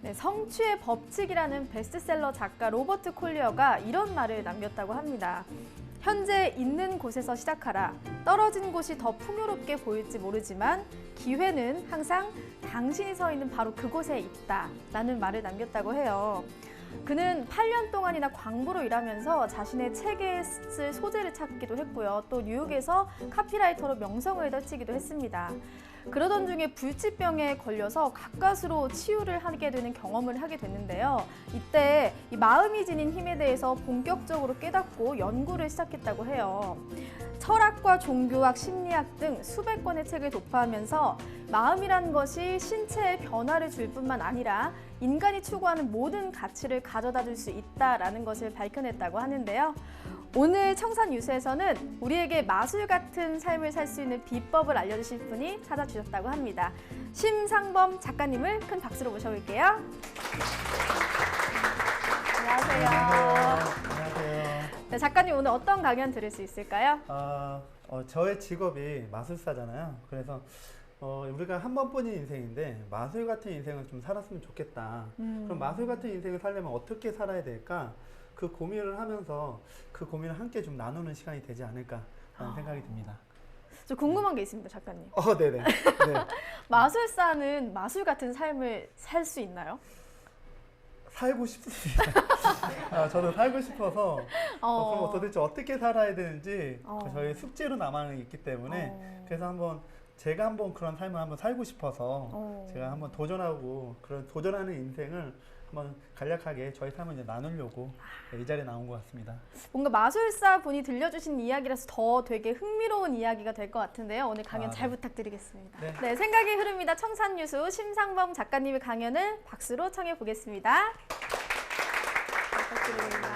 네, 성취의 법칙이라는 베스트셀러 작가 로버트 콜리어가 이런 말을 남겼다고 합니다. 현재 있는 곳에서 시작하라. 떨어진 곳이 더 풍요롭게 보일지 모르지만 기회는 항상 당신이 서 있는 바로 그곳에 있다. 라는 말을 남겼다고 해요. 그는 8년 동안이나 광부로 일하면서 자신의 책에 쓸 소재를 찾기도 했고요. 또 뉴욕에서 카피라이터로 명성을 떨치기도 했습니다. 그러던 중에 불치병에 걸려서 가까스로 치유를 하게 되는 경험을 하게 됐는데요. 이때 이 마음이 지닌 힘에 대해서 본격적으로 깨닫고 연구를 시작했다고 해요. 철학과 종교학, 심리학 등 수백 권의 책을 독파하면서 마음이란 것이 신체에 변화를 줄 뿐만 아니라 인간이 추구하는 모든 가치를 가져다 줄 수 있다라는 것을 밝혀냈다고 하는데요. 오늘 청산유수에서는 우리에게 마술 같은 삶을 살 수 있는 비법을 알려주실 분이 찾아주셨다고 합니다. 심상범 작가님을 큰 박수로 모셔볼게요. 안녕하세요. 안녕하세요. 네, 작가님 오늘 어떤 강연 들을 수 있을까요? 저의 직업이 마술사잖아요. 그래서 우리가 한 번뿐인 인생인데 마술 같은 인생을 좀 살았으면 좋겠다. 그럼 마술 같은 인생을 살려면 어떻게 살아야 될까? 그 고민을 하면서 그 고민을 함께 좀 나누는 시간이 되지 않을까라는 생각이 듭니다. 저 궁금한 게 있습니다, 작가님. 네네. 네. 마술사는 마술 같은 삶을 살 수 있나요? 살고 싶습니다. 저도 살고 싶어서 그럼 도대체 어떻게 살아야 되는지 저희 숙제로 남아있기 때문에 그래서 제가 한번 그런 삶을 한번 살고 싶어서 제가 한번 도전하고 그런 도전하는 인생을 한번 간략하게 저희 삶을 이제 나누려고 이 자리에 나온 것 같습니다. 뭔가 마술사 분이 들려주신 이야기라서 더 되게 흥미로운 이야기가 될 것 같은데요. 오늘 강연 잘 부탁드리겠습니다. 네, 생각이 흐릅니다. 청산유수 심상범 작가님의 강연을 박수로 청해 보겠습니다. 부탁드립니다.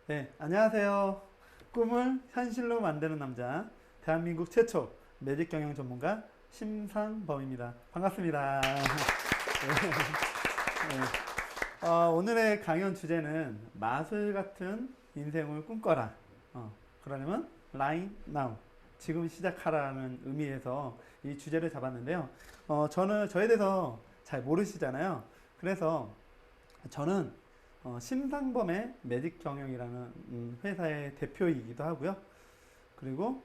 네, 안녕하세요. 꿈을 현실로 만드는 남자, 대한민국 최초 매직 경영 전문가 심상범입니다. 반갑습니다. 네. 오늘의 강연 주제는 마술 같은 인생을 꿈꿔라. 그러려면 Right Now, 지금 시작하라는 의미에서 이 주제를 잡았는데요. 저에 대해서 잘 모르시잖아요. 그래서 저는 심상범의 매직 경영이라는 회사의 대표이기도 하고요. 그리고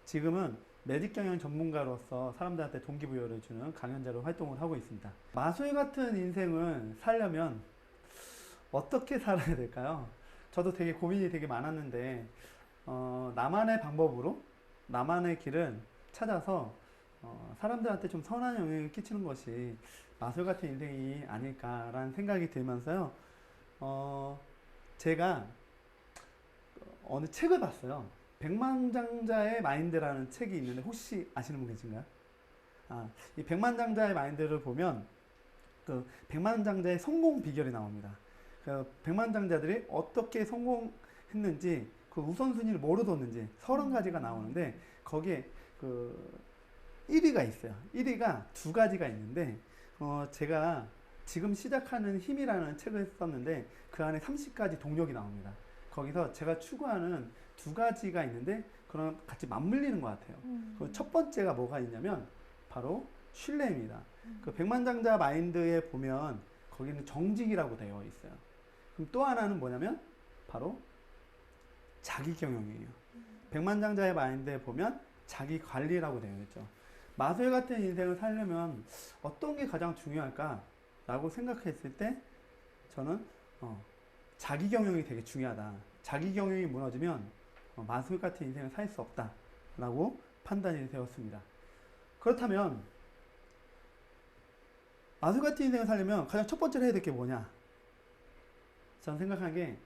지금은 매직 경영 전문가로서 사람들한테 동기부여를 주는 강연자로 활동을 하고 있습니다. 마술 같은 인생을 살려면 어떻게 살아야 될까요? 저도 되게 고민이 되게 많았는데 나만의 방법으로 나만의 길을 찾아서 사람들한테 좀 선한 영향을 끼치는 것이 마술 같은 인생이 아닐까라는 생각이 들면서요. 제가 어느 책을 봤어요. 백만장자의 마인드라는 책이 있는데 혹시 아시는 분 계신가요? 이 백만장자의 마인드를 보면 그 백만장자의 성공 비결이 나옵니다. 그 백만장자들이 어떻게 성공했는지 그 우선순위를 뭐로 뒀는지 30가지가 나오는데 거기에 그 1위가 있어요. 1위가 두 가지가 있는데 제가 지금 시작하는 힘이라는 책을 썼는데 그 안에 30가지 동력이 나옵니다. 거기서 제가 추구하는 두 가지가 있는데 그런 같이 맞물리는 것 같아요. 그 첫 번째가 뭐가 있냐면 바로 신뢰입니다. 그 백만장자 마인드에 보면 거기는 정직이라고 되어 있어요. 그럼 또 하나는 뭐냐면 바로 자기 경영이에요. 백만장자의 마인드에 보면 자기 관리라고 되어 있죠. 마술 같은 인생을 살려면 어떤 게 가장 중요할까? 라고 생각했을 때 저는 자기 경영이 되게 중요하다. 자기 경영이 무너지면 마술 같은 인생을 살 수 없다. 라고 판단이 되었습니다. 그렇다면 마술 같은 인생을 살려면 가장 첫 번째로 해야 될 게 뭐냐? 저는 생각한 게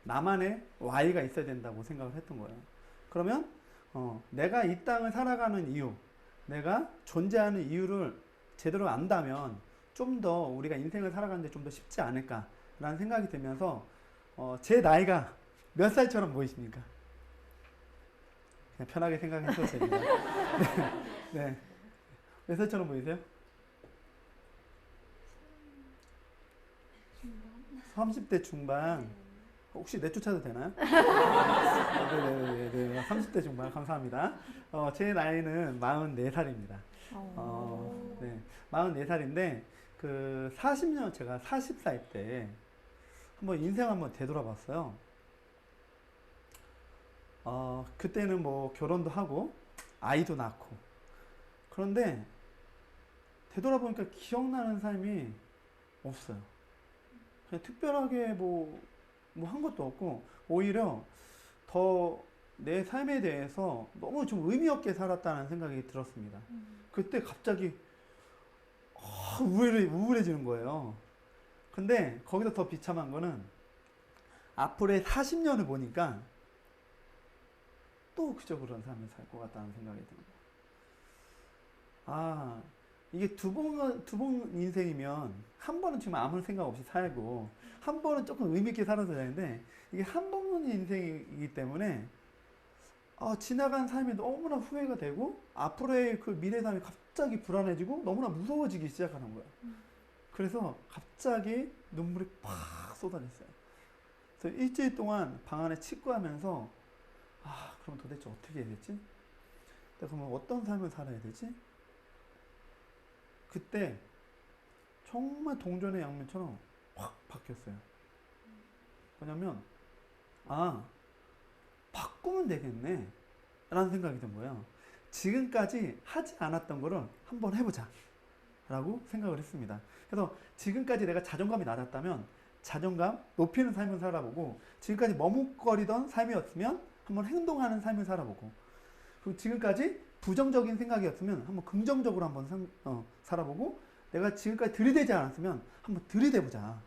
나만의 Y가 있어야 된다고 생각을 했던 거예요. 그러면 내가 이 땅을 살아가는 이유, 내가 존재하는 이유를 제대로 안다면 좀 더 우리가 인생을 살아가는데 좀 더 쉽지 않을까라는 생각이 들면서 제 나이가 몇 살처럼 보이십니까? 그냥 편하게 생각해도 됩니다. 네. 몇 살처럼 보이세요? 30대 중반 혹시 내쫓아도 되나요? 네네네. 30대 중반 감사합니다. 제 나이는 44살입니다. 네, 44살인데 그 40년 제가 40살 때 한번 인생 한번 되돌아봤어요. 그때는 뭐 결혼도 하고 아이도 낳고 그런데 되돌아보니까 기억나는 삶이 없어요. 그냥 특별하게 뭐 한 것도 없고 오히려 더 내 삶에 대해서 너무 좀 의미 없게 살았다는 생각이 들었습니다. 그때 갑자기 우울해지는 거예요. 근데 거기서 더 비참한 거는 앞으로의 40년을 보니까 또 그저 그런 삶을 살 것 같다는 생각이 듭니다. 아, 이게 두 번 인생이면 한 번은 지금 아무 생각 없이 살고 한 번은 조금 의미 있게 살아도 되는데 이게 한 번은 인생이기 때문에 지나간 삶이 너무나 후회가 되고 앞으로의 그 미래 삶이 갑자기 불안해지고 너무나 무서워지기 시작하는 거예요. 그래서 갑자기 눈물이 팍 쏟아졌어요. 그래서 일주일 동안 방 안에 치과하면서 그럼 도대체 어떻게 해야 되지? 내가 그러면 어떤 삶을 살아야 되지? 그때 정말 동전의 양면처럼 확 바뀌었어요. 뭐냐면 바꾸면 되겠네 라는 생각이 든 거예요. 지금까지 하지 않았던 거를 한번 해보자 라고 생각을 했습니다. 그래서 지금까지 내가 자존감이 낮았다면 자존감 높이는 삶을 살아보고 지금까지 머뭇거리던 삶이었으면 한번 행동하는 삶을 살아보고 그리고 지금까지 부정적인 생각이었으면 한번 긍정적으로 한번 살아보고 내가 지금까지 들이대지 않았으면 한번 들이대보자.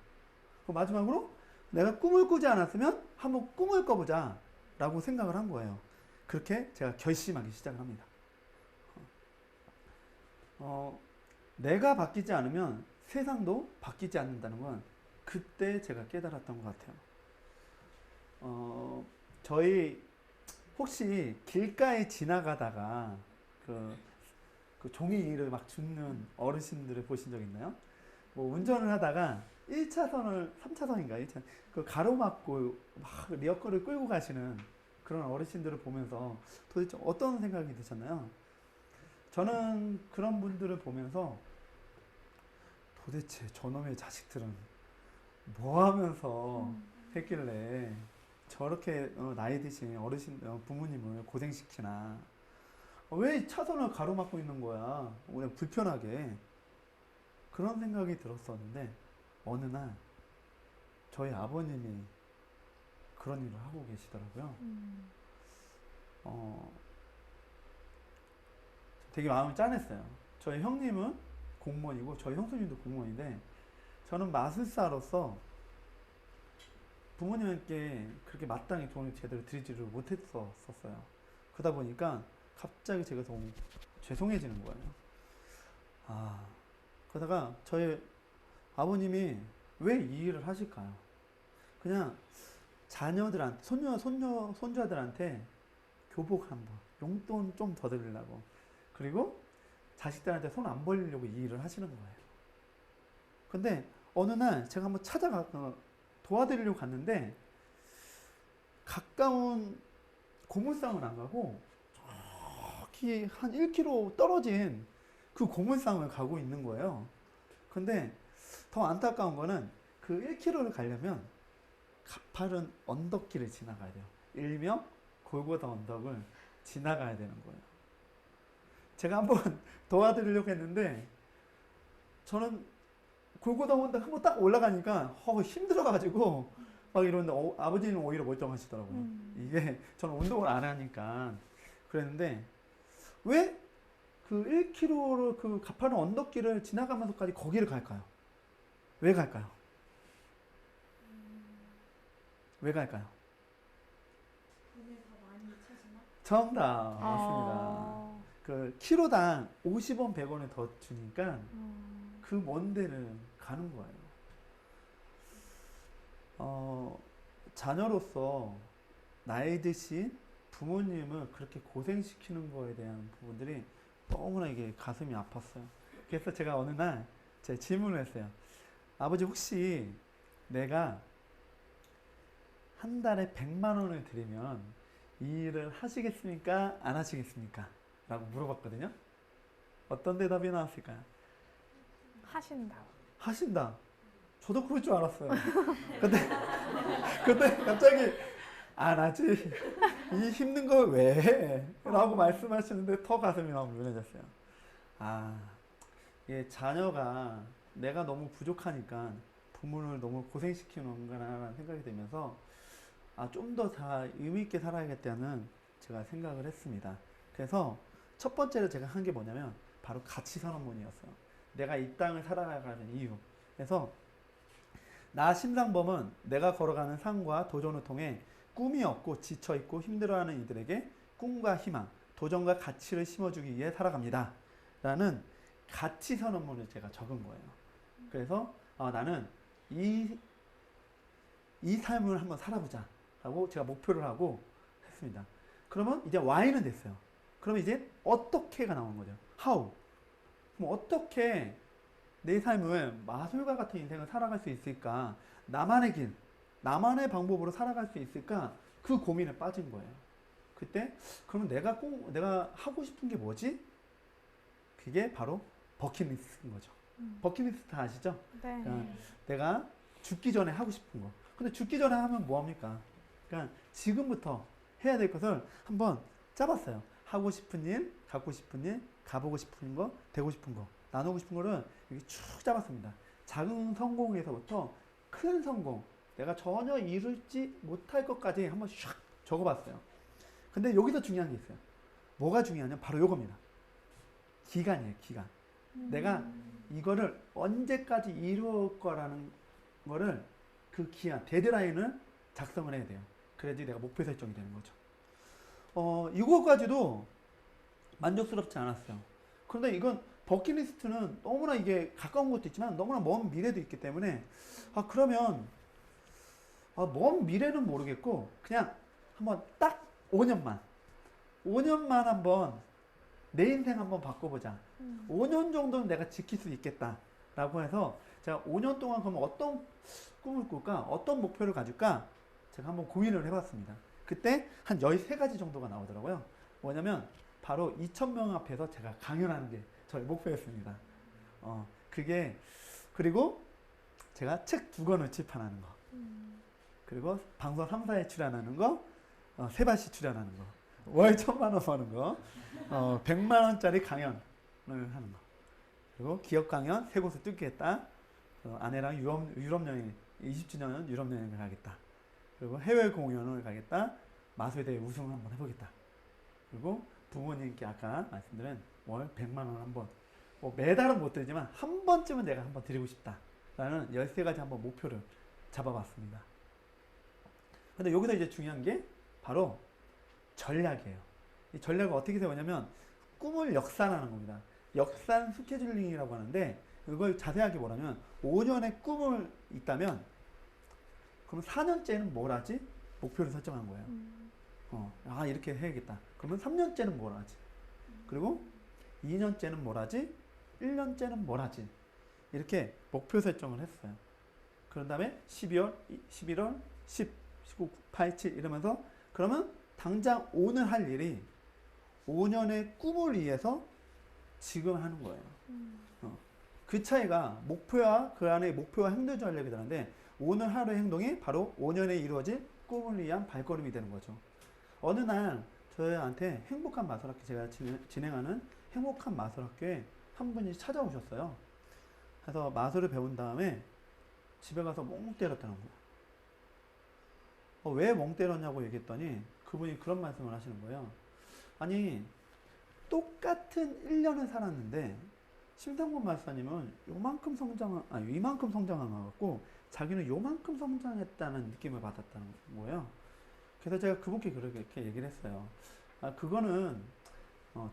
그리고 마지막으로 내가 꿈을 꾸지 않았으면 한번 꿈을 꿔보자 라고 생각을 한 거예요. 그렇게 제가 결심하기 시작을 합니다. 내가 바뀌지 않으면 세상도 바뀌지 않는다는 건 그때 제가 깨달았던 것 같아요. 저희 혹시 길가에 지나가다가 그 종이를 막 줍는 어르신들을 보신 적 있나요? 뭐 운전을 하다가 1차선을 3차선인가 1차 그 가로막고 막 리어커를 끌고 가시는 그런 어르신들을 보면서 도대체 어떤 생각이 드셨나요? 저는 그런 분들을 보면서 도대체 저놈의 자식들은 뭐 하면서 했길래 저렇게 나이 드신 어르신 부모님을 고생시키나 왜 차선을 가로막고 있는 거야 그냥 불편하게 그런 생각이 들었었는데 어느 날 저희 아버님이 그런 일을 하고 계시더라고요. 되게 마음이 짠했어요. 저희 형님은 공무원이고 저희 형수님도 공무원인데 저는 마술사로서 부모님께 그렇게 마땅히 돈을 제대로 드리지를 못했었어요. 그러다 보니까 갑자기 제가 너무 죄송해지는 거예요. 그러다가 저희 아버님이 왜 이 일을 하실까요? 그냥 자녀들한테, 손주들한테 교복 한 번, 용돈 좀 더 드리려고. 그리고 자식들한테 손 안 벌리려고 이 일을 하시는 거예요. 근데 어느 날 제가 한번 도와드리려고 갔는데 가까운 고물상을 안 가고 저기 한 1km 떨어진 그 고물상을 가고 있는 거예요. 근데 더 안타까운 거는 그 1km를 가려면 가파른 언덕길을 지나가야 돼요. 일명 골고다 언덕을 지나가야 되는 거예요. 제가 한번 도와드리려고 했는데 저는 골고다 언덕 한번 딱 올라가니까 힘들어가지고 막 이러는데 아버지는 오히려 멀쩡하시더라고요. 이게 저는 운동을 안 하니까 그랬는데 왜 그 1km를 그 가파른 언덕길을 지나가면서까지 거기를 갈까요? 왜 갈까요? 왜 갈까요? 정답 맞습니다. 그 키로당 50원 100원을 더 주니까 그 먼 데를 가는 거예요. 자녀로서 나이 드신 부모님을 그렇게 고생시키는 거에 대한 부분들이 너무나 이게 가슴이 아팠어요. 그래서 제가 어느 날 제 질문을 했어요. 아버지 혹시 내가 한 달에 100만 원을 드리면 이 일을 하시겠습니까? 안 하시겠습니까? 라고 물어봤거든요. 어떤 대답이 나왔을까요? 하신다. 하신다. 저도 그럴 줄 알았어요. 근데 갑자기 안 하지. 이 힘든 걸 왜 해? 라고 말씀하시는데 더 가슴이 너무 무너졌어요. 아, 이게 자녀가 내가 너무 부족하니까 부모를 너무 고생시키는 거라는 생각이 들면서 좀 더 다 의미 있게 살아야겠다는 제가 생각을 했습니다. 그래서 첫 번째로 제가 한 게 뭐냐면 바로 가치선언문이었어요. 내가 이 땅을 살아가는 이유. 그래서 나 심상범은 내가 걸어가는 삶과 도전을 통해 꿈이 없고 지쳐있고 힘들어하는 이들에게 꿈과 희망, 도전과 가치를 심어주기 위해 살아갑니다. 라는 가치선언문을 제가 적은 거예요. 그래서 나는 이 삶을 한번 살아보자 라고 제가 목표를 하고 했습니다. 그러면 이제 Y는 됐어요. 그러면 이제 어떻게가 나온 거죠. How. 그럼 어떻게 내 삶을 마술과 같은 인생을 살아갈 수 있을까? 나만의 길, 나만의 방법으로 살아갈 수 있을까? 그 고민에 빠진 거예요. 그때 그러면 내가 하고 싶은 게 뭐지? 그게 바로 버킷리스트인 거죠. 버킷리스트 아시죠? 네. 그러니까 내가 죽기 전에 하고 싶은 거. 근데 죽기 전에 하면 뭐합니까? 그러니까 지금부터 해야 될 것을 한번 짜봤어요. 하고 싶은 일, 갖고 싶은 일, 가보고 싶은 거, 되고 싶은 거, 나누고 싶은 거를 이렇게 쭉 잡았습니다. 작은 성공에서부터 큰 성공, 내가 전혀 이룰지 못할 것까지 한번 샥 적어봤어요. 근데 여기서 중요한 게 있어요. 뭐가 중요하냐? 바로 요겁니다. 기간이에요, 기간. 내가 이거를 언제까지 이룰 거라는 거를 그 기한, 데드라인을 작성을 해야 돼요. 그래야지 내가 목표 설정이 되는 거죠. 이거까지도 만족스럽지 않았어요. 그런데 이건 버킷리스트는 너무나 이게 가까운 것도 있지만 너무나 먼 미래도 있기 때문에 그러면 먼 미래는 모르겠고 그냥 한번 딱 5년만 한번 내 인생 한번 바꿔보자. 5년 정도는 내가 지킬 수 있겠다라고 해서 제가 5년 동안 그러면 어떤 꿈을 꿀까? 어떤 목표를 가질까? 제가 한번 고민을 해봤습니다. 그때 한 13가지 정도가 나오더라고요. 뭐냐면 바로 2,000명 앞에서 제가 강연하는 게 저의 목표였습니다. 그리고 제가 책 2권을 출판하는 거. 그리고 방송 3사에 출연하는 거, 세바시 출연하는 거, 월 1,000만 원 버는 거, 100만 원짜리 강연을 하는 거. 그리고 기업 강연 3곳을 뚫겠다. 아내랑 유럽 여행, 20주년 유럽 여행을 가겠다. 그리고 해외 공연을 가겠다. 마술대회 우승을 한번 해보겠다. 그리고 부모님께 아까 말씀드린 월 100만 원 한번, 매달은 못 드리지만 한 번쯤은 내가 한번 드리고 싶다라는 13가지 한번 목표를 잡아봤습니다. 근데 여기서 이제 중요한 게 바로 전략이에요. 이 전략을 어떻게 세우냐면 꿈을 역산하는 겁니다. 역산 스케줄링이라고 하는데 이걸 자세하게 뭐라면 5년의 꿈을 있다면 그럼 4년째는 뭘 하지? 목표를 설정한 거예요. 이렇게 해야겠다. 그러면 3년째는 뭘 하지? 그리고 2년째는 뭘 하지? 1년째는 뭘 하지? 이렇게 목표 설정을 했어요. 그런 다음에 12월, 11월, 10, 19, 8, 7 이러면서 그러면 당장 오늘 할 일이 5년의 꿈을 위해서 지금 하는 거예요. 그 차이가 목표와 그 안에 목표와 행동 전략이 다른데 오늘 하루의 행동이 바로 5년에 이루어질 꿈을 위한 발걸음이 되는 거죠. 어느 날 저희한테 행복한 마술학교 제가 진행하는 행복한 마술학교에 한 분이 찾아오셨어요. 그래서 마술을 배운 다음에 집에 가서 멍 때렸다는 거예요. 왜 멍 때렸냐고 얘기했더니 그분이 그런 말씀을 하시는 거예요. 아니 똑같은 1년을 살았는데 심상범 마술사님은 이만큼 성장한 것 같고 자기는 요만큼 성장했다는 느낌을 받았다는 거예요. 그래서 제가 그분께 그렇게 얘기를 했어요. 그거는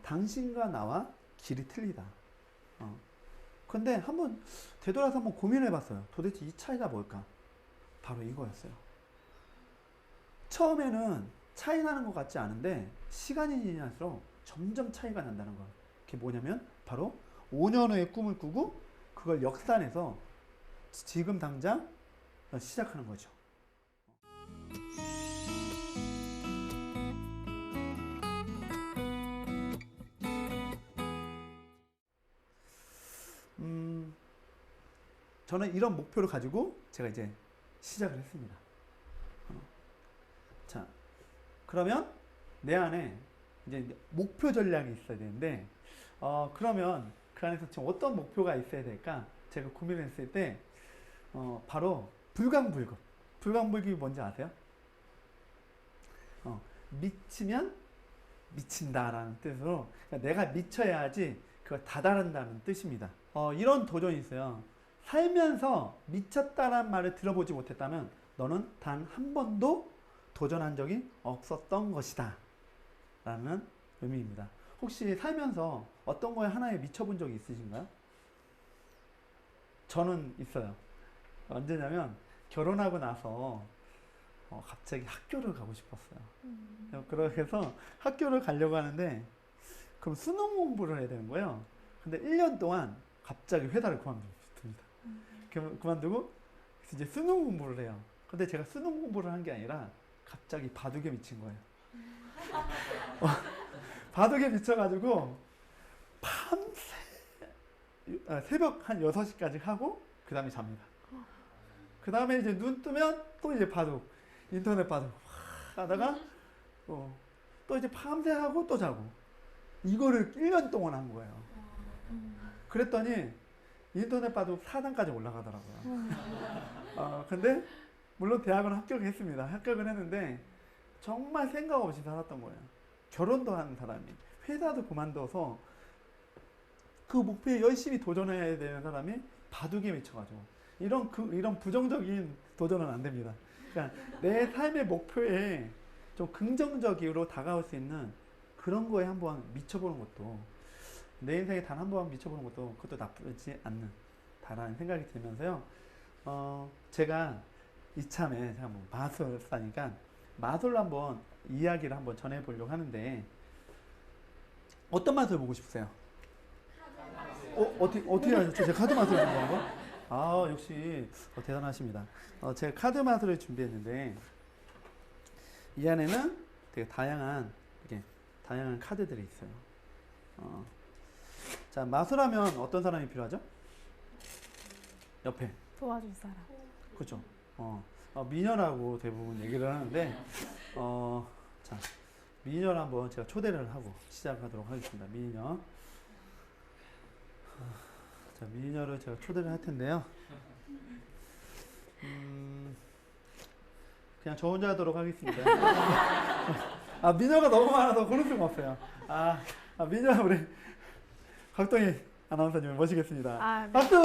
당신과 나와 길이 틀리다. 근데 한번 되돌아서 한번 고민을 해봤어요. 도대체 이 차이가 뭘까? 바로 이거였어요. 처음에는 차이 나는 것 같지 않은데 시간이 지날수록 점점 차이가 난다는 거예요. 그게 뭐냐면 바로 5년 후의 꿈을 꾸고 그걸 역산해서 지금 당장 시작하는 거죠. 저는 이런 목표를 가지고 제가 이제 시작을 했습니다. 자, 그러면 내 안에 이제 목표 전략이 있어야 되는데, 그러면 그 안에서 지금 어떤 목표가 있어야 될까? 제가 고민을 했을 때, 바로 불광불급. 불광불급이 뭔지 아세요? 미치면 미친다라는 뜻으로, 그러니까 내가 미쳐야지 그걸 다다른다는 뜻입니다. 이런 도전이 있어요. 살면서 미쳤다는 말을 들어보지 못했다면 너는 단 한 번도 도전한 적이 없었던 것이다 라는 의미입니다. 혹시 살면서 어떤 거에 하나에 미쳐본 적이 있으신가요? 저는 있어요. 언제냐면 결혼하고 나서 갑자기 학교를 가고 싶었어요. 그래서 학교를 가려고 하는데 그럼 수능 공부를 해야 되는 거예요. 근데 1년 동안 갑자기 회사를 그만둡니다. 그만두고 이제 수능 공부를 해요. 근데 제가 수능 공부를 한 게 아니라 갑자기 바둑에 미친 거예요. 바둑에 미쳐가지고 밤새 새벽 한 6시까지 하고 그 다음에 잡니다. 그 다음에 이제 눈 뜨면 또 이제 바둑, 인터넷 바둑 하다가 또 이제 밤새 하고 또 자고 이거를 1년 동안 한 거예요. 그랬더니 인터넷 바둑 4단까지 올라가더라고요. 근데 물론 대학은 합격했습니다. 합격을 했는데 정말 생각 없이 살았던 거예요. 결혼도 하는 사람이 회사도 그만둬서 그 목표에 열심히 도전해야 되는 사람이 바둑에 미쳐가지고 이런 부정적인 도전은 안 됩니다. 그러니까 내 삶의 목표에 좀 긍정적으로 다가올 수 있는 그런 거에 한번 미쳐보는 것도 내 인생에 단 한 번 미쳐보는 것도 그것도 나쁘지 않는다라는 생각이 들면서요. 제가 이참에 제가 뭐 마술사니까 마술로 한번 이야기를 한번 전해보려고 하는데 어떤 마술 보고 싶으세요? 어떻게 하셨죠? 제가 카드 마술을 준비한 거? 아, 역시 대단하십니다. 제가 카드 마술을 준비했는데 이 안에는 되게 다양한 카드들이 있어요. 자, 마술하면 어떤 사람이 필요하죠? 옆에 도와줄 사람. 그렇죠. 미녀라고 대부분 얘기를 하는데 자, 미녀를 한번 제가 초대를 하고 시작하도록 하겠습니다. 미녀. 자, 미녀를 제가 초대를 할 텐데요. 그냥 저 혼자 하도록 하겠습니다. 미녀가 너무 많아서 고를 수가 없어요. 미녀 우리 각동희 아나운서님 모시겠습니다. 네. 박수!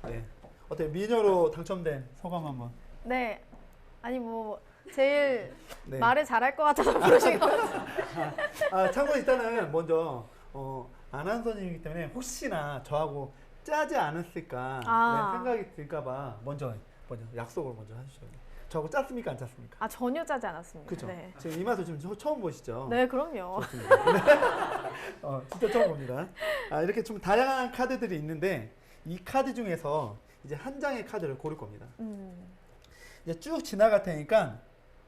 네. 어때요? 미녀로 당첨된 소감 한번. 네. 아니 뭐 제일 네. 말을 잘할 것 같아서 부르신 것 같아요. 참고로 일단은 먼저 아나운서님이기 때문에 혹시나 저하고 짜지 않았을까 생각이 들까봐 먼저 약속을 먼저 해주셔야 돼요. 저하고 짰습니까 안 짰습니까? 전혀 짜지 않았습니다. 그렇죠. 네. 지금 이 맛을 지금 처음 보시죠? 네, 그럼요. 좋습니다. 진짜 처음 봅니다. 이렇게 좀 다양한 카드들이 있는데 이 카드 중에서 이제 한 장의 카드를 고를 겁니다. 이제 쭉 지나갈 테니까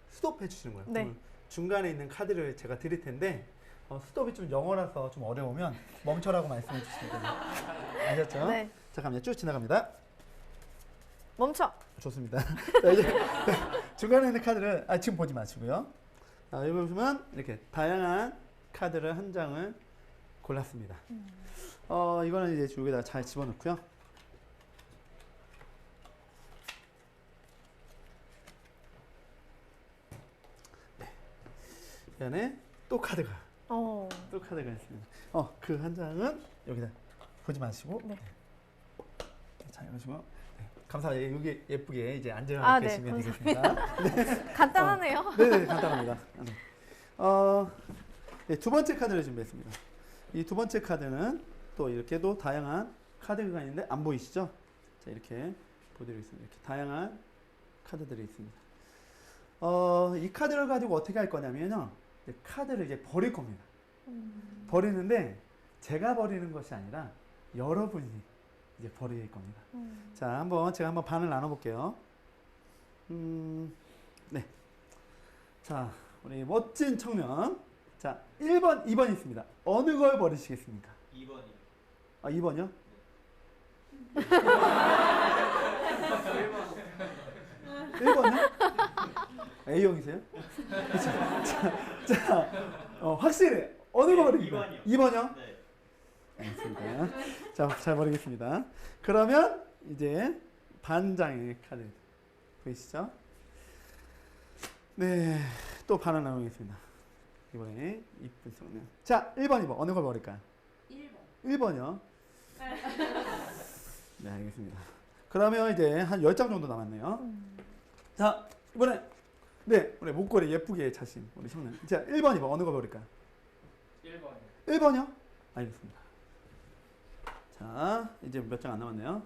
스톱해 주시는 거예요. 네. 중간에 있는 카드를 제가 드릴 텐데 스톱이 좀 영어라서 좀 어려우면 멈춰라고 말씀해 주시면 됩니다. 아셨죠? 네. 잠깐만요. 쭉 지나갑니다. 멈춰. 좋습니다. 자, 이제 중간에 있는 카드를 지금 보지 마시고요. 여기 보시면 이렇게 다양한 카드를 한 장을 골랐습니다. 이거는 이제 여기다 잘 집어넣고요. 네. 이 안에 또 카드가 있습니다. 그 한 장은 여기다 보지 마시고. 네. 자, 이러시고. 감사합니다. 여기 예쁘게 이제 앉아 계시면 되겠습니다. 네. 간단하네요. 네, 간단합니다. 네, 두 번째 카드를 준비했습니다. 이 두 번째 카드는 또 이렇게도 다양한 카드가 있는데 안 보이시죠? 자, 이렇게 보여드리겠습니다. 이렇게 다양한 카드들이 있습니다. 이 카드를 가지고 어떻게 할 거냐면요. 카드를 이제 버릴 겁니다. 버리는데 제가 버리는 것이 아니라 여러분이 이제 버릴 겁니다. 자, 제가 한번 반을 나눠볼게요. 네. 자, 우리 멋진 청년. 자, 1번, 2번 있습니다. 어느 걸 버리시겠습니까? 2번이요. 아, 2번이요? 1번이요? A형이세요? 자, 확실해. 어느 거 버립니까? 2번이요. 2번이요? 네. 알겠습니다. 자, 잘 버리겠습니다. 그러면 이제 반장의 카드 보이시죠? 네, 또 반을 나누겠습니다. 이번에 이쁜 청년. 자, 1번, 2번 어느 걸 버릴까요? 1번. 1번이요. 네, 알겠습니다. 그러면 이제 한 10장 정도 남았네요. 자, 이번에 네, 우리 목걸이 예쁘게 차신 우리 청년. 자, 1번, 2번 어느 걸 버릴까요? 1번이요. 1번이요? 알겠습니다. 자, 이제 몇 장 안 남았네요.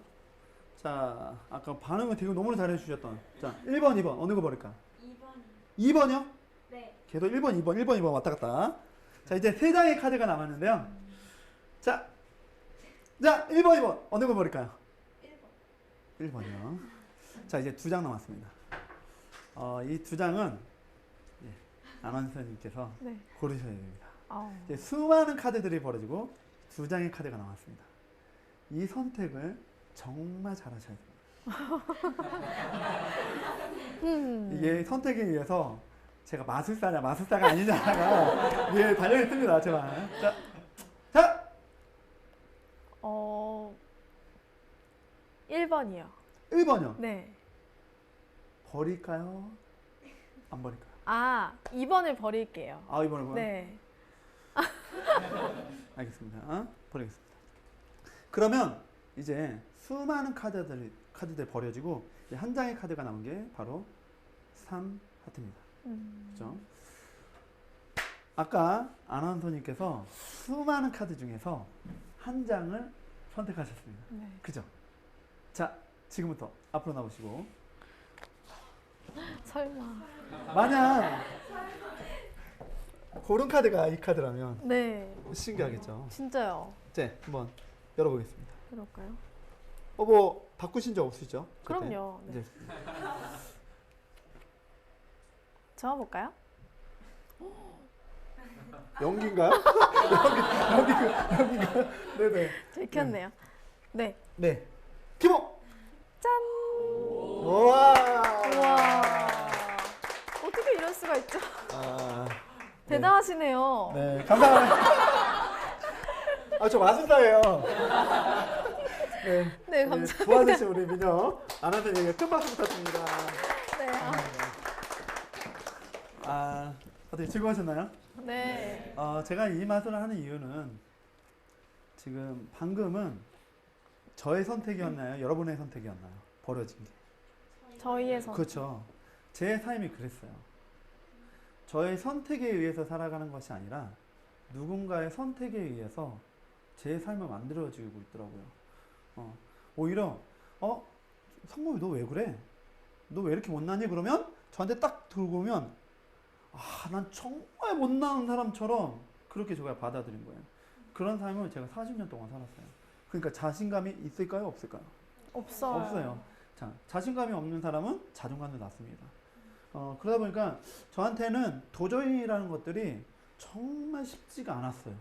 자, 아까 반응을 되게 너무 잘해 주셨던. 자, 1번, 2번 어느 거 버릴까? 2번이요. 2번이요? 네. 걔도 1번, 2번, 1번, 2번 왔다 갔다. 자, 이제 3장의 카드가 남았는데요. 자, 1번, 2번 어느 거 버릴까요? 1번. 1번이요. 자, 이제 2장 남았습니다. 이 2장은 아나운서님께서 네. 고르셔야 됩니다. 어. 이제 수많은 카드들이 벌어지고 2장의 카드가 나왔습니다. 이 선택을 정말 잘하셔야 됩니다. 이게 선택에 의해서 제가 마술사냐 마술사가 아니냐가 예, 달려있습니다. 제발. 자, 1번이요. 1번이요. 네. 버릴까요? 안 버릴까요? 아, 2번을 버릴게요. 아, 2번을 버려? 네. 알겠습니다. 버리겠습니다. 그러면 이제 수많은 카드들 버려지고 이제 한 장의 카드가 남은 게 바로 3하트입니다. 그죠? 아까 아나운서님께서 수많은 카드 중에서 한 장을 선택하셨습니다. 네. 그죠? 자, 지금부터 앞으로 나오시고 설마. 만약 고른 카드가 이 카드라면 네. 신기하겠죠? 진짜요. 이제 한번 열어보겠습니다. 그럴까요? 뭐 바꾸신 적 없으시죠? 그때? 그럼요. 네. 이제 적어볼까요? 연기인가요? 연기인가요? 네네. 들켰네요. 네. 네. 기모. 짠! 우와. 우와. 어떻게 이럴 수가 있죠? 아, 대단하시네요. 네, 감사합니다. 저 마술사예요. 네, 네, 감사합니다. 도와주신 우리 민요 아나운서님에게 큰 박수 부탁드립니다. 네. 어떻게 즐거우셨나요? 네. 제가 이 마술을 하는 이유는 지금 방금은 저의 선택이었나요? 여러분의 선택이었나요? 버려진 게. 저희에서. 그렇죠. 제 삶이 그랬어요. 저의 선택에 의해서 살아가는 것이 아니라 누군가의 선택에 의해서 제 삶을 만들어지고 있더라고요. 오히려 성범이 너 왜 그래? 너 왜 이렇게 못나니? 그러면 저한테 딱 들고 오면 난 정말 못나는 사람처럼 그렇게 제가 받아들인 거예요. 그런 삶을 제가 40년 동안 살았어요. 그러니까 자신감이 있을까요? 없을까요? 없어요. 없어요. 자, 자신감이 없는 사람은 자존감도 낮습니다. 그러다 보니까 저한테는 도전이라는 것들이 정말 쉽지가 않았어요.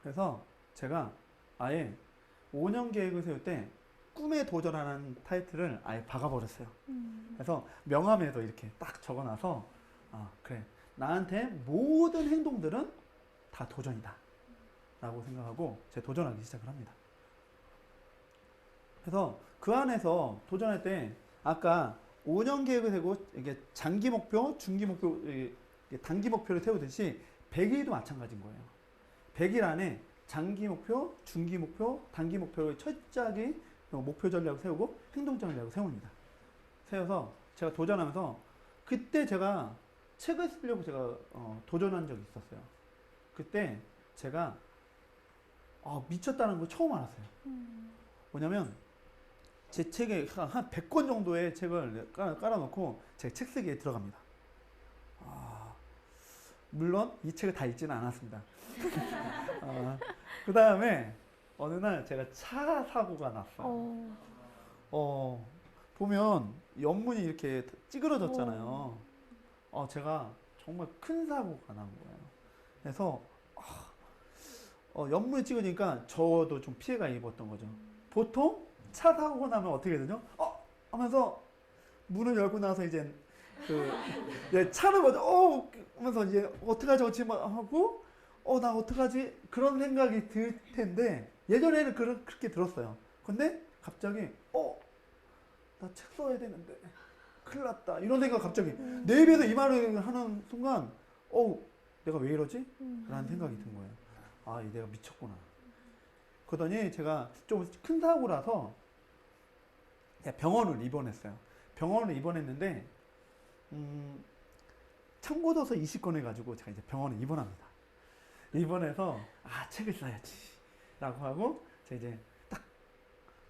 그래서 제가 아예 5년 계획을 세울 때 꿈에 도전하는 타이틀을 아예 박아버렸어요. 그래서 명함에도 이렇게 딱 적어놔서 그래, 나한테 모든 행동들은 다 도전이다 라고 생각하고 제가 도전하기 시작을 합니다. 그래서 그 안에서 도전할 때 아까 5년 계획을 세고 이게 장기 목표, 중기 목표, 단기 목표를 세우듯이 100일도 마찬가지인 거예요. 100일 안에 장기 목표, 중기 목표, 단기 목표를 철저하게 목표 전략을 세우고 행동 전략을 세웁니다. 세워서 제가 도전하면서 그때 제가 책을 쓰려고 제가 도전한 적이 있었어요. 그때 제가 미쳤다는 걸 처음 알았어요. 뭐냐면 제 책에 한 100권 정도의 책을 깔아놓고 제 책 쓰기에 들어갑니다. 물론 이 책을 다 읽지는 않았습니다. 그 다음에 어느 날 제가 차 사고가 났어요. 어. 보면 옆문이 이렇게 찌그러졌잖아요. 제가 정말 큰 사고가 난 거예요. 그래서 옆문이 찌그러지니까 저도 좀 피해가 입었던 거죠. 보통 차 사고가 나면 어떻게 되죠? 하면서 문을 열고 나서 이제 이제 차를 먼저 하면서 이제 어떡하지 하고 나 어떡하지 그런 생각이 들 텐데 예전에는 그렇게 들었어요. 근데 갑자기 나 책 써야 되는데 큰일 났다 이런 생각 갑자기 내 입에서 이 말을 하는 순간 내가 왜 이러지? 라는 생각이 든 거예요. 내가 미쳤구나. 그러더니 제가 좀 큰 사고라서 병원을 입원했어요. 병원을 입원했는데 청구도서 20권 해가지고 제가 이제 병원에 입원합니다. 입원해서 책을 써야지 라고 하고 제가 이제 딱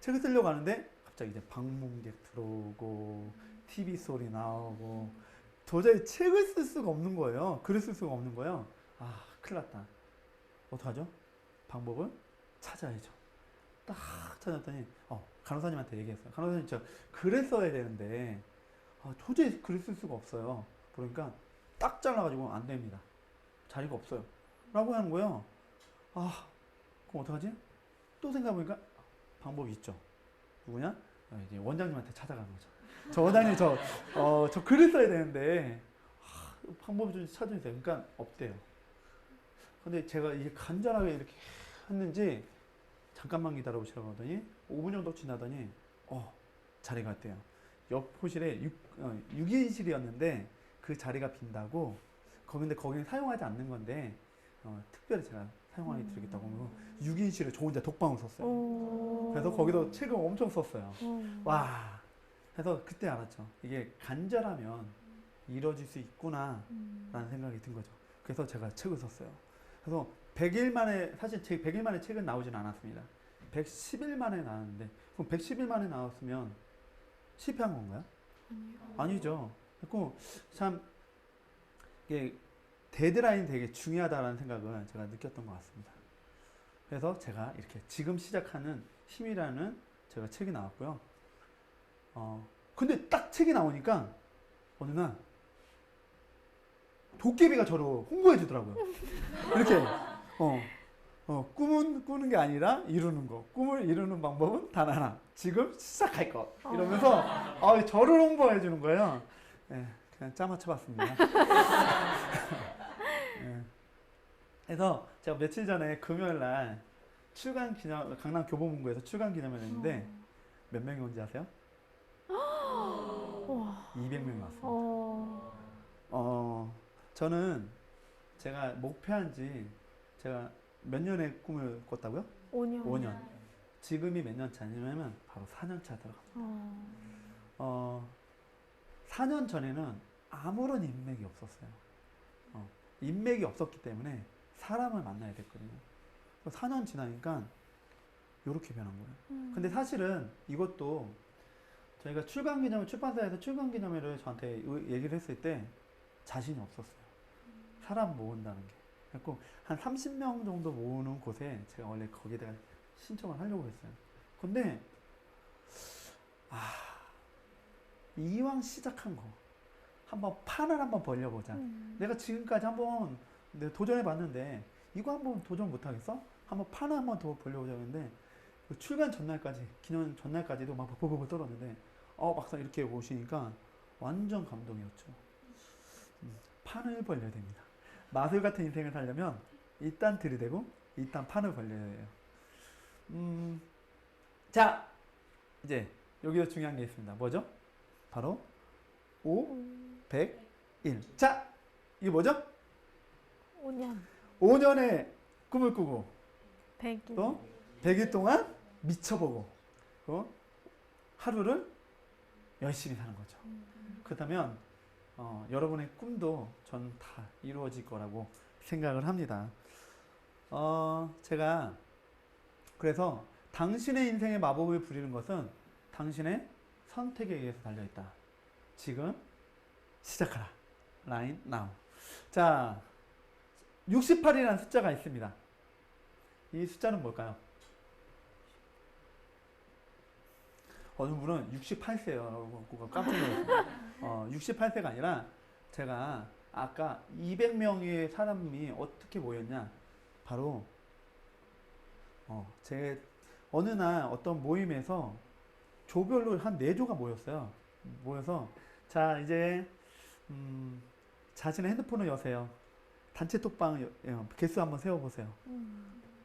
책을 쓰려고 하는데 갑자기 이제 방문객 들어오고 TV 소리 나오고 도저히 책을 쓸 수가 없는 거예요. 글을 쓸 수가 없는 거예요. 큰일 났다. 어떡하죠? 방법을 찾아야죠. 딱 찾았더니 간호사님한테 얘기했어요. 간호사님 저 글을 써야 되는데 도저히 글을 쓸 수가 없어요. 그러니까 딱 잘라가지고 안 됩니다. 자리가 없어요. 라고 하는 거예요. 그럼 어떡하지? 또 생각해보니까 방법이 있죠. 누구냐? 이제 원장님한테 찾아가는 거죠. 저 원장님 저 글을 써야 되는데 방법 좀 찾아주세요. 그러니까 없대요. 근데 제가 이게 간절하게 이렇게 했는지 잠깐만 기다려보시라고 하더니 5분 정도 지나더니 자리가 있대요. 옆 호실에 6인실이었는데 그 자리가 빈다고 거기는 사용하지 않는 건데 특별히 제가 사용하게 드리겠다고 하면서 6인실에 저 혼자 독방을 썼어요. 그래서 거기도 책을 엄청 썼어요. 와. 그래서 그때 알았죠. 이게 간절하면 이루어질 수 있구나 라는 생각이 든 거죠. 그래서 제가 책을 썼어요. 그래서 100일 만에 사실 100일 만에 책은 나오진 않았습니다. 110일 만에 나왔는데 그럼 110일 만에 나왔으면 실패한 건가요? 아니죠. 그리고 참 이게 데드라인이 되게 중요하다는 생각을 제가 느꼈던 것 같습니다. 그래서 제가 이렇게 지금 시작하는 힘이라는 제가 책이 나왔고요. 근데 딱 책이 나오니까 어느 날 도깨비가 저를 홍보해 주더라고요. 이렇게 꿈은 꾸는 게 아니라 이루는 거. 꿈을 이루는 방법은 단 하나. 지금 시작할 것. 이러면서 저를 홍보해 주는 거예요. 그냥 짜맞춰 봤습니다. 그래서 제가 며칠 전에 금요일 날 강남 교보문고에서 출간 기념회를 했는데 몇 명이 온지 아세요? 200명이 왔습니다. 저는 제가 목표한 지 제가 몇 년의 꿈을 꿨다고요? 5년. 5년. 지금이 몇 년 차냐면 바로 4년 차 들어갑니다. 4년 전에는 아무런 인맥이 없었어요. 인맥이 없었기 때문에 사람을 만나야 됐거든요. 4년 지나니까 이렇게 변한 거예요. 근데 사실은 이것도 저희가 출판사에서 출간기념회를 저한테 얘기를 했을 때 자신이 없었어요. 사람 모은다는 게. 그래서 한 30명 정도 모으는 곳에 제가 원래 거기다가 신청을 하려고 했어요. 근데 이왕 시작한 거 한번 판을 한번 벌려보자. 내가 지금까지 한번 도전해 봤는데 이거 한번 도전 못 하겠어? 한번 판을 한번 더 벌려보자 했는데 그 출간 전날까지 기념 전날까지도 막 버벅버벅 떨었는데 막상 이렇게 오시니까 완전 감동이었죠. 판을 벌려야 됩니다. 마술 같은 인생을 살려면 일단 들이대고 일단 판을 벌려야 해요. 자, 이제 여기서 중요한 게 있습니다. 뭐죠? 바로 5, 100, 1. 자, 이게 뭐죠? 5년. 5년의 꿈을 꾸고 100일. 또 100일 동안 미쳐보고 하루를 열심히 사는 거죠. 그렇다면 여러분의 꿈도 전 다 이루어질 거라고 생각을 합니다. 제가 그래서 당신의 인생의 마법을 부리는 것은 당신의 선택에 의해서 달려있다. 지금 시작하라. Right now. 자, 68이라는 숫자가 있습니다. 이 숫자는 뭘까요? 어느 분은 68세요. 라고 깜짝 놀랐어요. 68세가 아니라 제가 아까 200명의 사람이 어떻게 모였냐. 바로, 제 어느 날 어떤 모임에서 조별로 한 4조가 모였어요. 모여서, 자, 이제, 자신의 핸드폰을 여세요. 단체 톡방 개수 한번 세워보세요.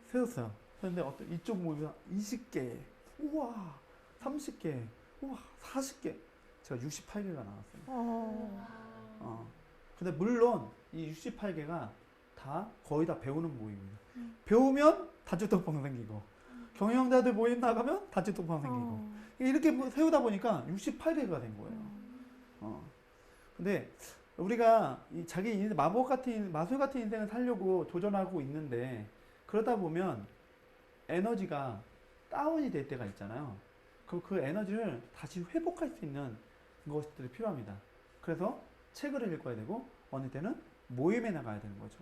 세웠어요. 그런데 어떤 이쪽 모임이 20개, 우와, 30개, 우와, 40개. 제가 68개가 나왔어요. 근데 물론 이 68개가 다 거의 다 배우는 모임입니다. 배우면 단체 톡방 생기고, 경영자들 모임 나가면 단체 톡방 생기고, 이렇게 세우다 보니까 68개가 된 거예요. 근데 우리가 이 자기 마술 같은 인생을 살려고 도전하고 있는데, 그러다 보면 에너지가 다운이 될 때가 있잖아요. 그 에너지를 다시 회복할 수 있는 것들이 필요합니다. 그래서 책을 읽어야 되고, 어느 때는 모임에 나가야 되는 거죠.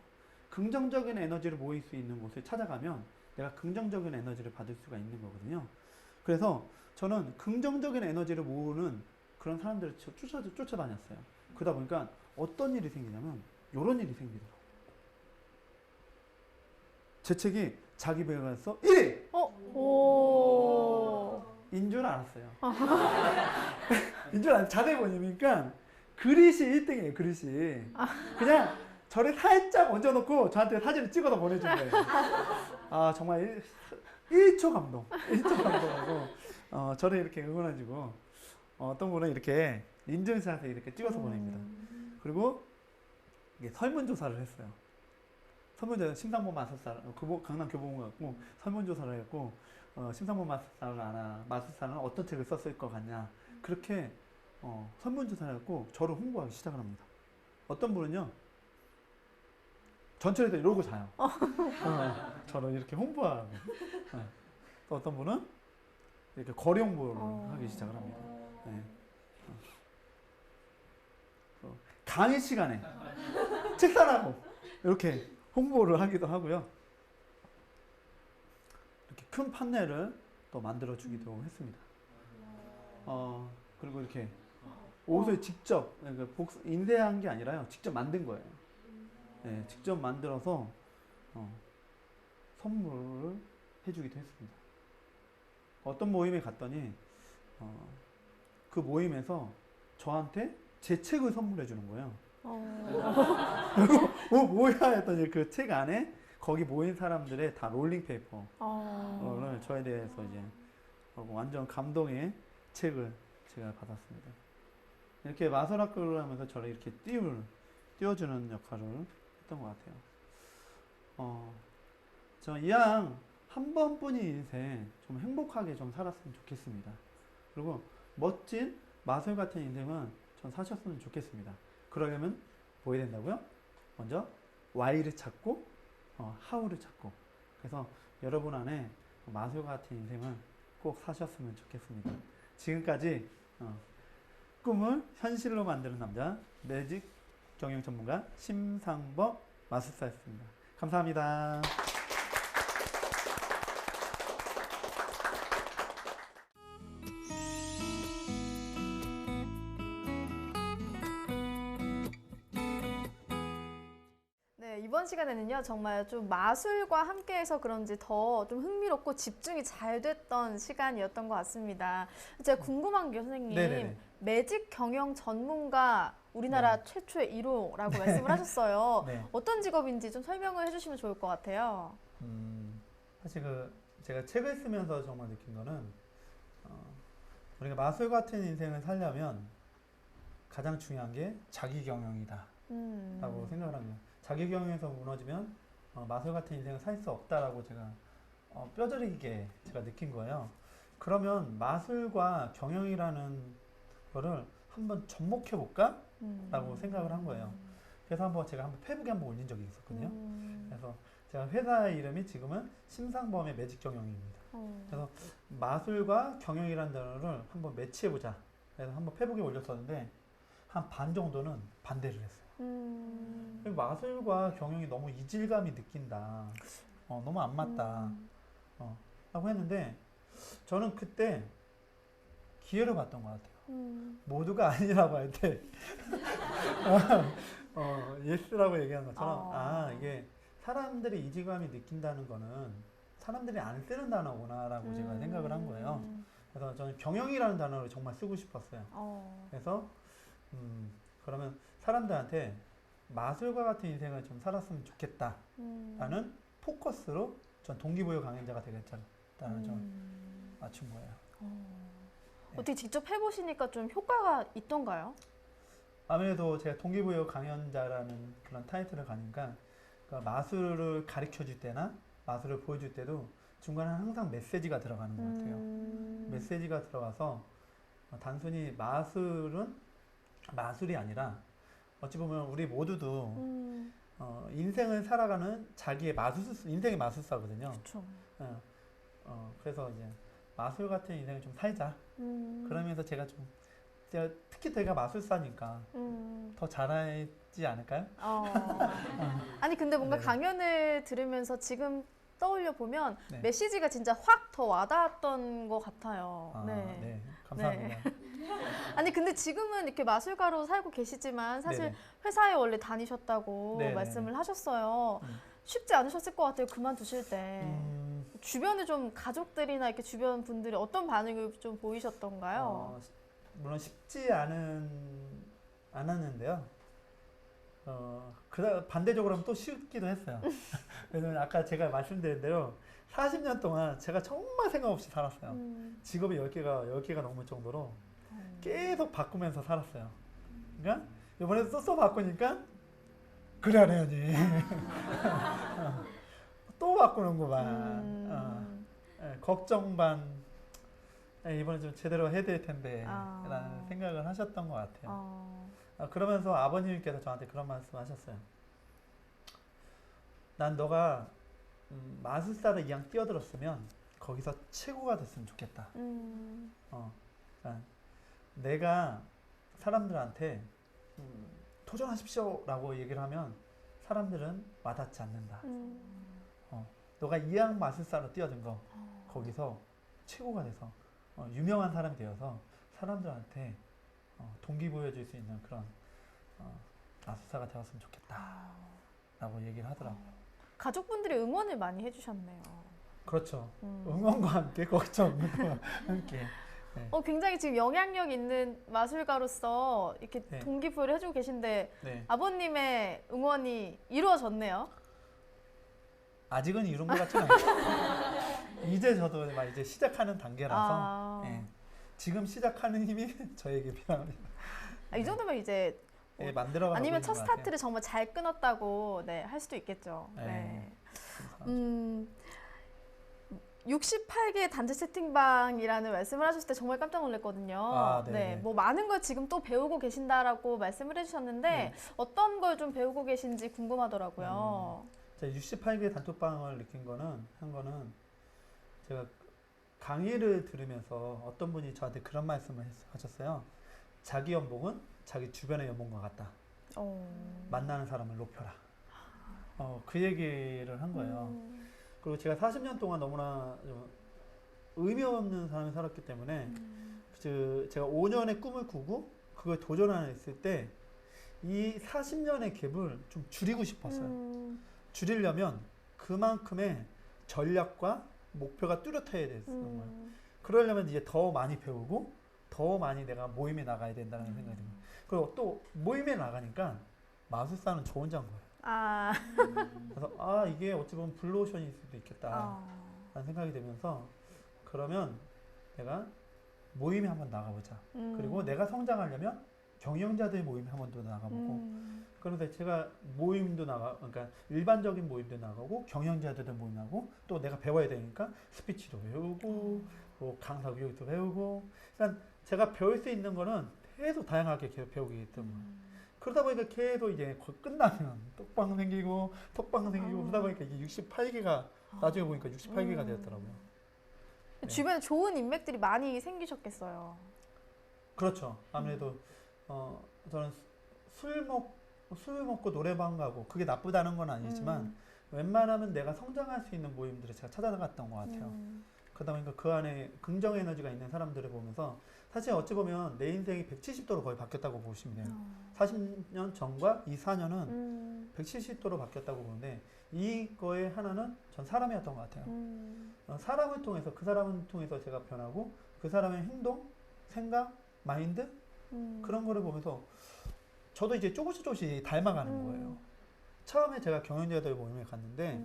긍정적인 에너지를 모일 수 있는 곳을 찾아가면 내가 긍정적인 에너지를 받을 수가 있는 거거든요. 그래서 저는 긍정적인 에너지를 모으는 그런 사람들을 쫓아다녔어요. 그러다 보니까 어떤 일이 생기냐면 이런 일이 생기더라고요. 제 책이 자기 배우에서 1위! 인 줄 알았어요. 인 줄 알았어요. 자세히 보니까 그릿이 1등이에요. 그릿이. 그냥 저를 살짝 얹어놓고 저한테 사진을 찍어서 보내준 거예요. 아, 정말 1초 감동. 1초 감동하고 저를 이렇게 응원해주고, 어떤 분은 이렇게 인증샷을 이렇게 찍어서 보냅니다. 그리고 이게 설문조사를 했어요. 설문조사, 심상보 마술사, 강남 교보문 갖고 설문조사를 했고, 심상보 마술사는 어떤 책을 썼을 것 같냐. 그렇게 설문조사를 했고 저를 홍보하기 시작을 합니다. 어떤 분은요, 전철에서 이러고 자요. 저를 이렇게 홍보하고. 또 어떤 분은 이렇게 거리 홍보를 하기 시작을 합니다. 네. 강의 시간에 책사라고 이렇게 홍보를 하기도 하고요. 이렇게 큰 판넬을 또 만들어 주기도 했습니다. 그리고 이렇게 옷을 직접 인쇄한 게 아니라요, 직접 만든 거예요. 네, 직접 만들어서 선물을 해주기도 했습니다. 어떤 모임에 갔더니 그 모임에서 저한테 제 책을 선물해 주는 거예요. 그리고 뭐야 했더니 그 책 안에 거기 모인 사람들의 다 롤링페이퍼를 저에 대해서 이제 완전 감동의 책을 제가 받았습니다. 이렇게 마술학교를 하면서 저를 이렇게 띄워주는 역할을 했던 것 같아요. 저 이왕 한 번뿐인 인생 좀 행복하게 좀 살았으면 좋겠습니다. 그리고 멋진 마술 같은 인생은 전 사셨으면 좋겠습니다. 그러려면 뭐 해야 된다고요? 먼저 Why를 찾고 How를 찾고, 그래서 여러분 안에 마술 같은 인생을 꼭 사셨으면 좋겠습니다. 지금까지 꿈을 현실로 만드는 남자, 매직 경영 전문가 심상법 마술사였습니다. 감사합니다. 이번 시간에는요, 정말 좀 마술과 함께해서 그런지 더 좀 흥미롭고 집중이 잘 됐던 시간이었던 것 같습니다. 제가 궁금한 게 선생님, 네네네. 매직 경영 전문가 우리나라 최초의 1호라고 말씀을 하셨어요. 네. 어떤 직업인지 좀 설명을 해주시면 좋을 것 같아요. 사실 제가 책을 쓰면서 정말 느낀 거는 우리가 마술 같은 인생을 살려면 가장 중요한 게 자기 경영이다 라고 생각을 합니다. 자기 경영에서 무너지면 마술 같은 인생을 살 수 없다라고 제가 뼈저리게 제가 느낀 거예요. 그러면 마술과 경영이라는 거를 한번 접목해 볼까? 라고 생각을 한 거예요. 그래서 제가 한번 페북에 한번 올린 적이 있었거든요. 그래서 제가 회사의 이름이 지금은 심상범의 매직 경영입니다. 그래서 마술과 경영이라는 단어를 한번 매치해보자. 그래서 한번 페북에 올렸었는데 한 반 정도는 반대를 했어요. 마술과 경영이 너무 이질감이 느낀다. 너무 안 맞다. 라고 했는데 저는 그때 기회를 봤던 것 같아요. 모두가 아니라고 할 때 예스라고 얘기한 것처럼 이게 사람들이 이질감이 느낀다는 거는 사람들이 안 쓰는 단어구나라고 제가 생각을 한 거예요. 그래서 저는 경영이라는 단어를 정말 쓰고 싶었어요. 그래서 그러면 사람들한테 마술과 같은 인생을 좀 살았으면 좋겠다라는 포커스로 전 동기부여 강연자가 되겠다라는 좀 맞춘 거예요. 어떻게 직접 해보시니까 좀 효과가 있던가요? 아무래도 제가 동기부여 강연자라는 그런 타이틀을 가니까 그러니까 마술을 가르쳐 줄 때나 마술을 보여줄 때도 중간에 항상 메시지가 들어가는 것 같아요. 메시지가 들어가서 단순히 마술은 마술이 아니라 어찌 보면 우리 모두도 인생을 살아가는 자기의 인생의 마술사거든요. 그렇죠. 그래서 이제 마술 같은 인생을 좀 살자. 그러면서 제가 특히 제가 마술사니까 더 잘하지 않을까요? 아니 근데 뭔가 네. 강연을 들으면서 지금 떠올려 보면 네. 메시지가 진짜 확 더 와닿았던 것 같아요. 네, 감사합니다. 아니 근데 지금은 이렇게 마술가로 살고 계시지만 사실 네네. 회사에 원래 다니셨다고 네네네. 말씀을 하셨어요. 음. 쉽지 않으셨을 것 같아요. 그만두실 때. 주변에 좀 가족들이나 이렇게 주변 분들이 어떤 반응을 좀 보이셨던가요? 물론 쉽지 않았는데요. 반대적으로 하면 또 쉽기도 했어요. 왜냐면 아까 제가 말씀드린 대로 40년 동안 제가 정말 생각 없이 살았어요. 직업이 10개가 넘을 정도로 계속 바꾸면서 살았어요. 그러니까 이번에 또 바꾸니까 그래 안 해야지. 또 바꾸는구만. 걱정 반. 이번에 좀 제대로 해야 될 텐데 라는 생각을 하셨던 것 같아요. 그러면서 아버님께서 저한테 그런 말씀 하셨어요. 난 너가 마술사를 이왕 뛰어들었으면 거기서 최고가 됐으면 좋겠다. 그러니까 내가 사람들한테 도전하십시오 라고 얘기를 하면 사람들은 와닿지 않는다. 너가 이왕 마술사로 뛰어든 거 거기서 최고가 돼서 유명한 사람이 되어서 사람들한테 동기부여 줄 수 있는 그런 마술사가 되었으면 좋겠다 라고 얘기를 하더라고요. 가족분들이 응원을 많이 해주셨네요. 그렇죠. 응원과 함께 걱정과 함께. 네. 굉장히 지금 영향력 있는 마술가로서 이렇게 네. 동기부여를 해주고 계신데 네. 아버님의 응원이 이루어졌네요. 아직은 이룬 것 같지는 않아요. 이제 저도 이제 시작하는 단계라서 네. 지금 시작하는 힘이 저에게 필요합니다. 이 정도면 이제 네, 만들어가고 아니면 있는 첫 것 같아요. 스타트를 정말 잘 끊었다고 할 수도 있겠죠. 네. 68개 단체 채팅방이라는 말씀을 하셨을 때 정말 깜짝 놀랐거든요. 네네. 뭐 많은 걸 지금 또 배우고 계신다라고 말씀을 해주셨는데 어떤 걸 좀 배우고 계신지 궁금하더라고요. 제가 68개 단톡방을 한 거는 제가 강의를 들으면서 어떤 분이 저한테 그런 말씀을 하셨어요. 자기 연봉은 자기 주변의 연봉과 같다. 만나는 사람을 높여라. 그 얘기를 한 거예요. 그리고 제가 40년 동안 너무나 좀 의미 없는 삶을 살았기 때문에 제가 5년의 꿈을 꾸고 그걸 도전했을 때 이 40년의 갭을 좀 줄이고 싶었어요. 줄이려면 그만큼의 전략과 목표가 뚜렷해야 되는 거예요. 그러려면 이제 더 많이 배우고 더 많이 내가 모임에 나가야 된다는 생각이 듭니다. 그리고 또 모임에 나가니까 마술사는 저 혼자인 거예요. 그래서 이게 어찌 보면 블루오션일 수도 있겠다 라는 생각이 들면서 그러면 내가 모임에 한번 나가보자. 그리고 내가 성장하려면 경영자들 모임에 한번 더 나가보고 그런데 제가 모임도 그러니까 일반적인 모임도 나가고 경영자들도 모임 나가고 또 내가 배워야 되니까 스피치도 배우고 뭐 강사 교육도 배우고 그러니까 제가 배울 수 있는 거는 계속 다양하게 계속 배우게 되는 거예요. 그러다 보니까 계속 이제 끝나면 톡방 생기고 그러다 보니까 이게 68개가 나중에 보니까 68개가 되었더라고요. 주변에 좋은 인맥들이 많이 생기셨겠어요. 그렇죠. 아무래도 저는 술 먹고 노래방 가고 그게 나쁘다는 건 아니지만 웬만하면 내가 성장할 수 있는 모임들을 제가 찾아갔던 것 같아요. 그다음에 그 안에 긍정 에너지가 있는 사람들을 보면서 사실 어찌 보면 내 인생이 170도로 거의 바뀌었다고 보시면 돼요. 40년 전과 이 4년은 170도로 바뀌었다고 보는데 이거의 하나는 전 사람이었던 것 같아요. 사람을 통해서 그 사람을 통해서 제가 변하고 그 사람의 행동, 생각, 마인드 그런 거를 보면서 저도 이제 조금씩 닮아가는 거예요. 처음에 제가 경영자들 모임에 갔는데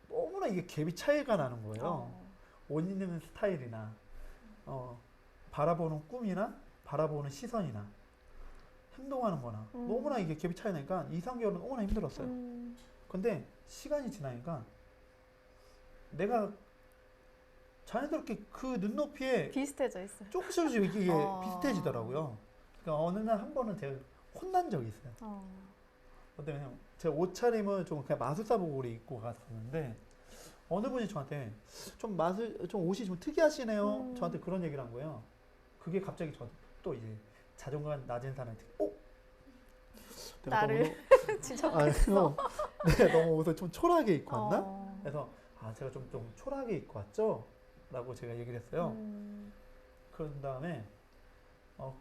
너무나 이게 갭이 차이가 나는 거예요. 옷 입는 스타일이나 바라보는 꿈이나 바라보는 시선이나 행동하는 거나 너무나 이게 갭이 차이 나니까 2, 3개월은 너무나 힘들었어요. 근데 시간이 지나니까 내가 자연스럽게 그 눈높이에 비슷해져 있어요. 조금씩 이게 비슷해지더라고요. 그러니까 어느 날 한 번은 제가 혼난 적이 있어요. 그때 제가 옷차림을 좀 그냥 마술사 복으로 입고 갔었는데 어느 분이 저한테 좀 옷이 좀 특이하시네요. 저한테 그런 얘기를 한 거예요. 그게 갑자기 또 이제 자존감 낮은 사람한테 내가 나를 지적했어. 내가 너무 옷을 좀 초라하게 입고 왔나? 그래서 제가 좀 초라하게 입고 왔죠? 라고 제가 얘기를 했어요. 그런 다음에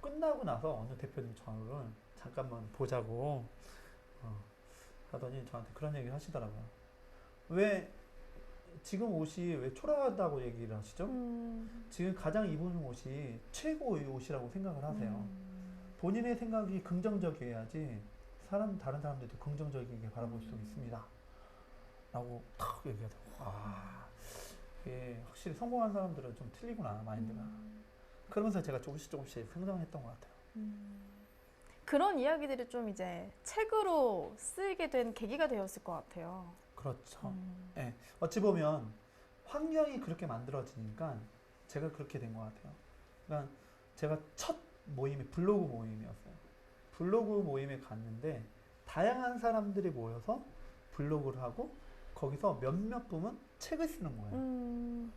끝나고 나서 어느 대표님 저를 잠깐만 보자고 하더니 저한테 그런 얘기를 하시더라고요. 왜 지금 옷이 왜 초라하다고 얘기를 하시죠? 지금 가장 입은 옷이 최고의 옷이라고 생각을 하세요. 본인의 생각이 긍정적이어야지 다른 사람들도 긍정적이게 바라볼 수 있습니다. 라고 탁 얘기하더라고요. 이게 확실히 성공한 사람들은 좀 틀리구나, 마인드가. 그러면서 제가 조금씩 성장했던 것 같아요. 그런 이야기들이 좀 이제 책으로 쓰이게 된 계기가 되었을 것 같아요. 그렇죠. 네. 어찌 보면 환경이 그렇게 만들어지니까 제가 그렇게 된 것 같아요. 그러니까 제가 첫 모임이 블로그 모임이었어요. 블로그 모임에 갔는데 다양한 사람들이 모여서 블로그를 하고 거기서 몇몇 분은 책을 쓰는 거예요.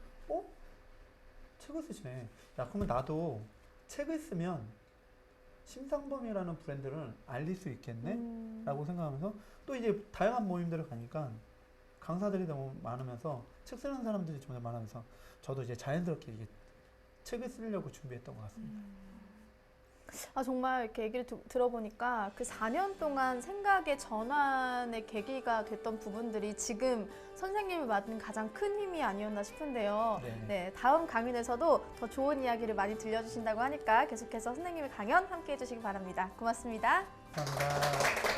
책을 쓰시네. 야, 그러면 나도 책을 쓰면 심상범이라는 브랜드를 알릴 수 있겠네? 라고 생각하면서 또 이제 다양한 모임들을 가니까 강사들이 너무 많으면서 책 쓰는 사람들이 정말 많으면서 저도 이제 자연스럽게 이게 책을 쓰려고 준비했던 것 같습니다. 정말 이렇게 얘기를 들어보니까 그 4년 동안 생각의 전환의 계기가 됐던 부분들이 지금 선생님이 맡은 가장 큰 힘이 아니었나 싶은데요. 네, 다음 강연에서도 더 좋은 이야기를 많이 들려주신다고 하니까 계속해서 선생님의 강연 함께 해주시기 바랍니다. 고맙습니다. 감사합니다.